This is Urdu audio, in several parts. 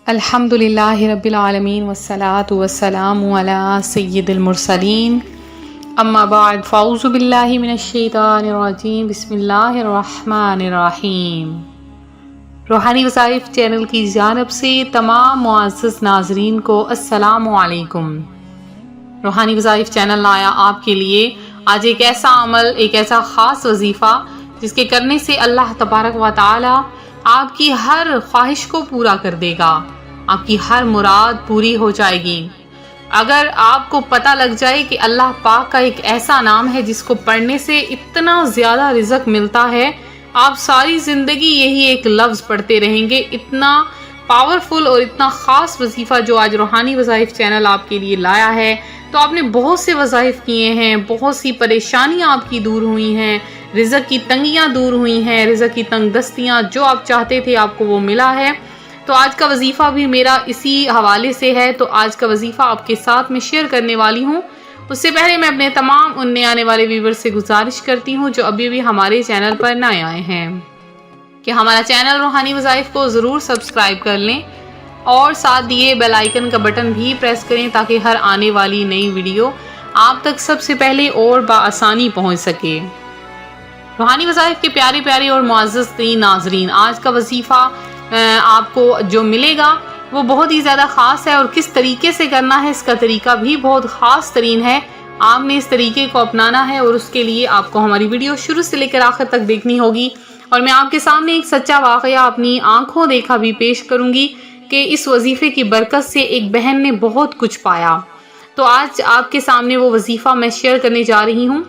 الحمد للہ رب العالمین والصلاة والسلام علی سید المرسلین اما بعد فاعوذ باللہ من الشیطان الرجیم بسم اللہ الرحمن الرحیم۔ روحانی وظائف چینل کی جانب سے تمام معزز ناظرین کو السلام علیکم۔ روحانی وظائف چینل لایا آپ کے لیے آج ایک ایسا عمل، ایک ایسا خاص وظیفہ جس کے کرنے سے اللہ تبارک و تعالی آپ کی ہر خواہش کو پورا کر دے گا، آپ کی ہر مراد پوری ہو جائے گی۔ اگر آپ کو پتہ لگ جائے کہ اللہ پاک کا ایک ایسا نام ہے جس کو پڑھنے سے اتنا زیادہ رزق ملتا ہے، آپ ساری زندگی یہی ایک لفظ پڑھتے رہیں گے، اتنا پاورفل اور اتنا خاص وظیفہ جو آج روحانی وظائف چینل آپ کے لیے لایا ہے۔ تو آپ نے بہت سے وظائف کیے ہیں، بہت سی پریشانیاں آپ کی دور ہوئی ہیں، رزق کی تنگیاں دور ہوئی ہیں، رزق کی تنگ دستیاں جو آپ چاہتے تھے آپ کو وہ ملا ہے۔ تو آج کا وظیفہ بھی میرا اسی حوالے سے ہے، تو آج کا وظیفہ آپ کے ساتھ میں شیئر کرنے والی ہوں۔ اس سے پہلے میں اپنے تمام ان نئے آنے والے ویور سے گزارش کرتی ہوں جو ابھی بھی ہمارے چینل پر نئے آئے ہیں کہ ہمارا چینل روحانی وظائف کو ضرور سبسکرائب کر لیں اور ساتھ دیے بیل آئیکن کا بٹن بھی پریس کریں تاکہ ہر آنے والی نئی ویڈیو آپ تک سب سے پہلے اور بآسانی پہنچ سکے۔ روحانی وظائف کے پیارے پیارے اور معزز ترین ناظرین، آج کا وظیفہ آپ کو جو ملے گا وہ بہت ہی زیادہ خاص ہے، اور کس طریقے سے کرنا ہے اس کا طریقہ بھی بہت خاص ترین ہے۔ آپ نے اس طریقے کو اپنانا ہے اور اس کے لیے آپ کو ہماری ویڈیو شروع سے لے کر آخر تک دیکھنی ہوگی، اور میں آپ کے سامنے ایک سچا واقعہ اپنی آنکھوں دیکھا بھی پیش کروں گی کہ اس وظیفے کی برکت سے ایک بہن نے بہت کچھ پایا۔ تو آج آپ کے سامنے وہ وظیفہ میں شیئر کرنے جا رہی ہوں۔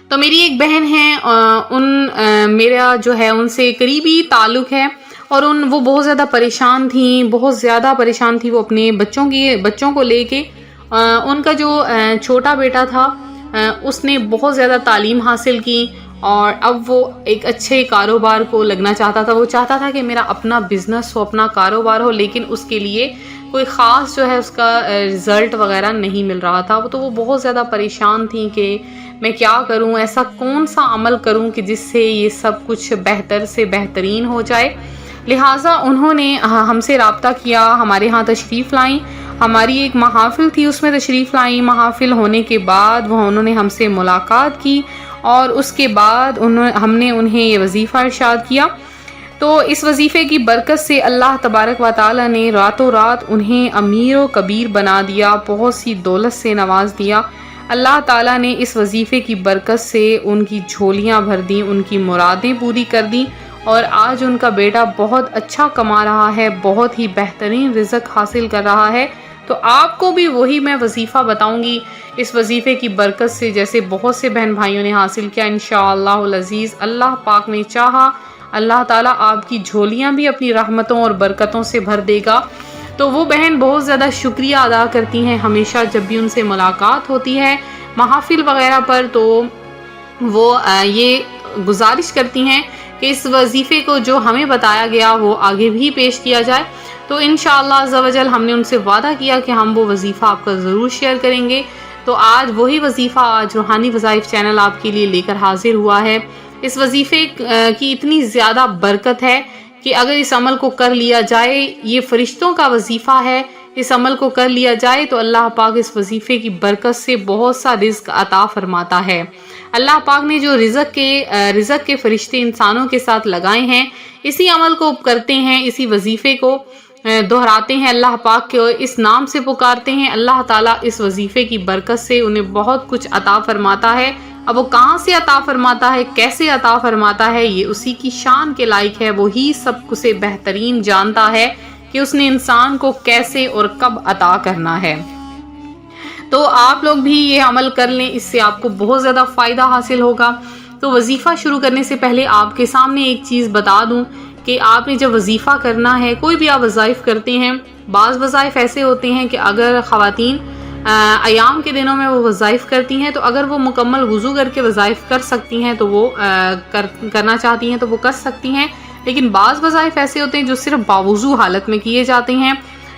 تو میری ایک بہن ہے، میرا جو ہے ان سے قریبی تعلق ہے، اور وہ بہت زیادہ پریشان تھیں، وہ اپنے بچوں کو لے کے۔ ان کا جو چھوٹا بیٹا تھا اس نے بہت زیادہ تعلیم حاصل کی، اور اب وہ ایک اچھے کاروبار کو لگنا چاہتا تھا۔ وہ چاہتا تھا کہ میرا اپنا بزنس ہو، اپنا کاروبار ہو، لیکن اس کے لیے کوئی خاص جو ہے اس کا رزلٹ وغیرہ نہیں مل رہا تھا۔ تو وہ بہت زیادہ پریشان تھیں کہ میں کیا کروں، ایسا کون سا عمل کروں کہ جس سے یہ سب کچھ بہتر سے بہترین ہو جائے۔ لہٰذا انہوں نے ہم سے رابطہ کیا، ہمارے ہاں تشریف لائیں، ہماری ایک محافل تھی اس میں تشریف لائیں۔ محافل ہونے کے بعد انہوں نے ہم سے ملاقات کی، اور اس کے بعد ہم نے انہیں یہ وظیفہ ارشاد کیا۔ تو اس وظیفے کی برکت سے اللہ تبارک و تعالی نے راتوں رات انہیں امیر و کبیر بنا دیا، بہت سی دولت سے نواز دیا۔ اللہ تعالیٰ نے اس وظیفے کی برکت سے ان کی جھولیاں بھر دیں، ان کی مرادیں پوری کر دیں، اور آج ان کا بیٹا بہت اچھا کما رہا ہے، بہت ہی بہترین رزق حاصل کر رہا ہے۔ تو آپ کو بھی وہی میں وظیفہ بتاؤں گی اس وظیفے کی برکت سے، جیسے بہت سے بہن بھائیوں نے حاصل کیا۔ انشاءاللہ العزیز اللہ پاک نے چاہا، اللہ تعالیٰ آپ کی جھولیاں بھی اپنی رحمتوں اور برکتوں سے بھر دے گا۔ تو وہ بہن بہت زیادہ شکریہ ادا کرتی ہیں ہمیشہ جب بھی ان سے ملاقات ہوتی ہے محافل وغیرہ پر، تو وہ یہ گزارش کرتی ہیں کہ اس وظیفے کو جو ہمیں بتایا گیا وہ آگے بھی پیش کیا جائے۔ تو انشاءاللہ عز و جل ہم نے ان سے وعدہ کیا کہ ہم وہ وظیفہ آپ کا ضرور شیئر کریں گے۔ تو آج وہی وظیفہ آج روحانی وظائف چینل آپ کے لیے لے کر حاضر ہوا ہے۔ اس وظیفے کی اتنی زیادہ برکت ہے کہ اگر اس عمل کو کر لیا جائے، یہ فرشتوں کا وظیفہ ہے، اس عمل کو کر لیا جائے تو اللہ پاک اس وظیفے کی برکت سے بہت سا رزق عطا فرماتا ہے۔ اللہ پاک نے جو رزق کے فرشتے انسانوں کے ساتھ لگائے ہیں، اسی عمل کو کرتے ہیں، اسی وظیفے کو دہراتے ہیں، اللہ پاک کے اس نام سے پکارتے ہیں، اللہ تعالیٰ اس وظیفے کی برکت سے انہیں بہت کچھ عطا فرماتا ہے۔ اب وہ کہاں سے عطا فرماتا ہے، کیسے عطا فرماتا ہے، یہ اسی کی شان کے لائق ہے، وہی سب سے بہترین جانتا ہے کہ اس نے انسان کو کیسے اور کب عطا کرنا ہے۔ تو آپ لوگ بھی یہ عمل کر لیں، اس سے آپ کو بہت زیادہ فائدہ حاصل ہوگا۔ تو وظیفہ شروع کرنے سے پہلے آپ کے سامنے ایک چیز بتا دوں کہ آپ نے جب وظیفہ کرنا ہے، کوئی بھی آپ وظائف کرتے ہیں، بعض وظائف ایسے ہوتے ہیں کہ اگر خواتین ایام کے دنوں میں وہ وظائف کرتی ہیں تو اگر وہ مکمل وضو کر کے وظائف کر سکتی ہیں تو وہ کرنا چاہتی ہیں تو وہ کر سکتی ہیں، لیکن بعض وظائف ایسے ہوتے ہیں جو صرف باوضو حالت میں کیے جاتے ہیں۔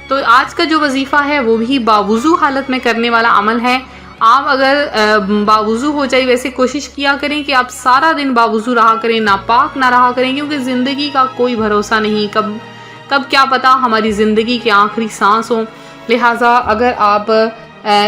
تو آج کا جو وظیفہ ہے وہ بھی باوضو حالت میں کرنے والا عمل ہے۔ آپ اگر باوضو ہو جائے، ویسے کوشش کیا کریں کہ آپ سارا دن باوضو رہا کریں، ناپاک نہ رہا کریں، کیونکہ زندگی کا کوئی بھروسہ نہیں، کب کب کیا پتہ ہماری زندگی کی آخری سانس ہو. لہٰذا اگر آپ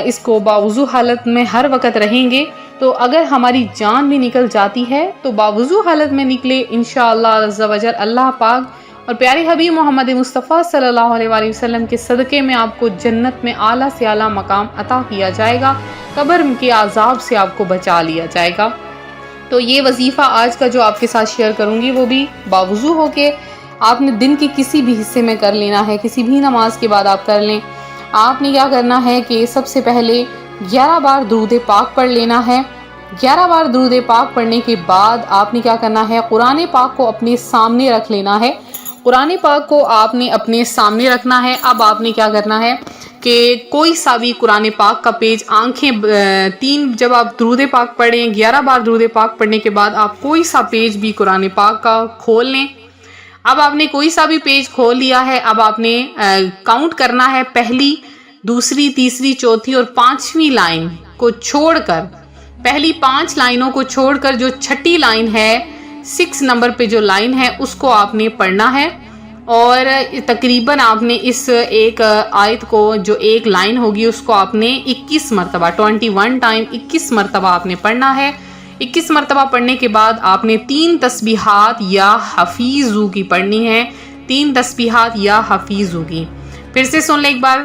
اس کو باوضو حالت میں ہر وقت رہیں گے تو اگر ہماری جان بھی نکل جاتی ہے تو باوضو حالت میں نکلے انشاءاللہ عز و جل اللہ پاک اور پیارے حبیب محمد مصطفیٰ صلی اللہ علیہ وآلہ وسلم کے صدقے میں آپ کو جنت میں اعلیٰ سے اعلیٰ مقام عطا کیا جائے گا، قبر کے عذاب سے آپ کو بچا لیا جائے گا. تو یہ وظیفہ آج کا جو آپ کے ساتھ شیئر کروں گی وہ بھی باوضو ہو کے آپ نے دن کے کسی بھی حصے میں کر لینا ہے، کسی بھی نماز کے بعد آپ کر لیں. آپ نے کیا کرنا ہے کہ سب سے پہلے 11 بار درود پاک پڑھ لینا ہے. 11 بار درود پاک پڑھنے کے بعد آپ نے کیا کرنا ہے، قرآن پاک کو اپنے سامنے رکھ لینا ہے. قرآن پاک کو آپ نے اپنے سامنے رکھنا ہے. اب آپ نے کیا کرنا ہے کہ کوئی سا بھی قرآن پاک کا پیج آنکھیں جب آپ درود پاک پڑھیں 11 بار درود پاک پڑھنے کے بعد آپ کوئی سا پیج بھی قرآن پاک کا کھول لیں. اب آپ نے کوئی سا بھی پیج کھول لیا ہے. اب آپ نے کاؤنٹ کرنا ہے، پہلی، دوسری، تیسری، چوتھی اور 5ویں لائن کو چھوڑ کر، پہلی 5 لائنوں کو چھوڑ کر جو چھٹی لائن ہے 6 نمبر پہ جو لائن ہے اس کو آپ نے پڑھنا ہے. اور تقریباً آپ نے اس ایک آیت کو جو ایک لائن ہوگی اس کو آپ نے 21 مرتبہ 21 ٹائم 21 مرتبہ آپ نے پڑھنا ہے. 21 مرتبہ پڑھنے کے بعد آپ نے 3 تسبیحات یا حفیظو کی پڑھنی ہے. 3 تسبیحات یا حفیظو کی. پھر سے سن لیں ایک بار.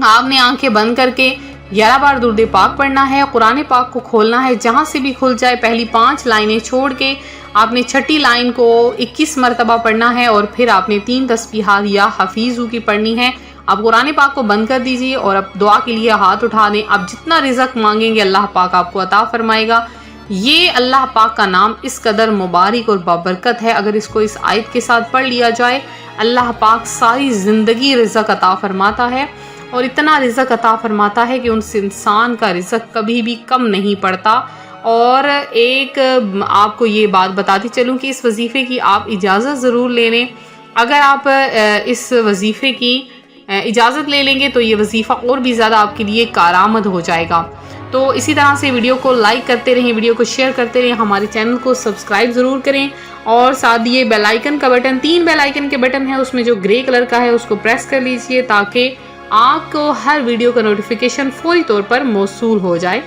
آپ نے آنکھیں بند کر کے 11 بار درود پاک پڑھنا ہے. قرآن پاک کو کھولنا ہے، جہاں سے بھی کھل جائے پہلی 5 لائنیں چھوڑ کے آپ نے چھٹی لائن کو 21 مرتبہ پڑھنا ہے. اور پھر آپ نے 3 تسبیحات یا حفیظو کی پڑھنی ہے. آپ قرآن پاک کو بند کر دیجئے اور اب دعا کے لیے ہاتھ اٹھا دیں. آپ جتنا رزق مانگیں گے اللہ پاک آپ کو عطا فرمائے گا. یہ اللہ پاک کا نام اس قدر مبارک اور بابرکت ہے، اگر اس کو اس آیت کے ساتھ پڑھ لیا جائے اللہ پاک ساری زندگی رزق عطا فرماتا ہے. اور اتنا رزق عطا فرماتا ہے کہ اس انسان کا رزق کبھی بھی کم نہیں پڑتا. اور ایک آپ کو یہ بات بتاتی چلوں کہ اس وظیفے کی آپ اجازت ضرور لے لیں. اگر آپ اس وظیفے کی اجازت لے لیں گے تو یہ وظیفہ اور بھی زیادہ آپ کے لیے کارآمد ہو جائے گا. تو اسی طرح سے ویڈیو کو لائک کرتے رہیں، ویڈیو کو شیئر کرتے رہیں، ہمارے چینل کو سبسکرائب ضرور کریں. اور ساتھ یہ بیل آئیکن کا بٹن، 3 بیل آئیکن کے بٹن ہیں، اس میں جو گرے کلر کا ہے اس کو پریس کر لیجئے تاکہ آپ کو ہر ویڈیو کا نوٹیفیکیشن فوری طور پر موصول ہو جائے.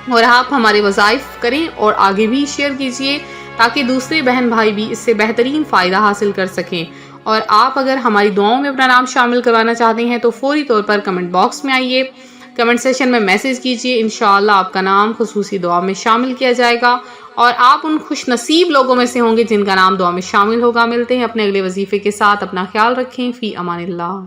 اور آپ ہمارے وظائف کریں اور آگے بھی شیئر کیجئے تاکہ دوسرے بہن بھائی بھی اس سے بہترین فائدہ حاصل کر سکیں. اور آپ اگر ہماری دعاؤں میں اپنا نام شامل کروانا چاہتے ہیں تو فوری طور پر کمنٹ باکس میں آئیے، کمنٹ سیشن میں میسج کیجئے. انشاءاللہ آپ کا نام خصوصی دعا میں شامل کیا جائے گا اور آپ ان خوش نصیب لوگوں میں سے ہوں گے جن کا نام دعا میں شامل ہوگا. ملتے ہیں اپنے اگلے وظیفے کے ساتھ. اپنا خیال رکھیں. فی امان اللہ.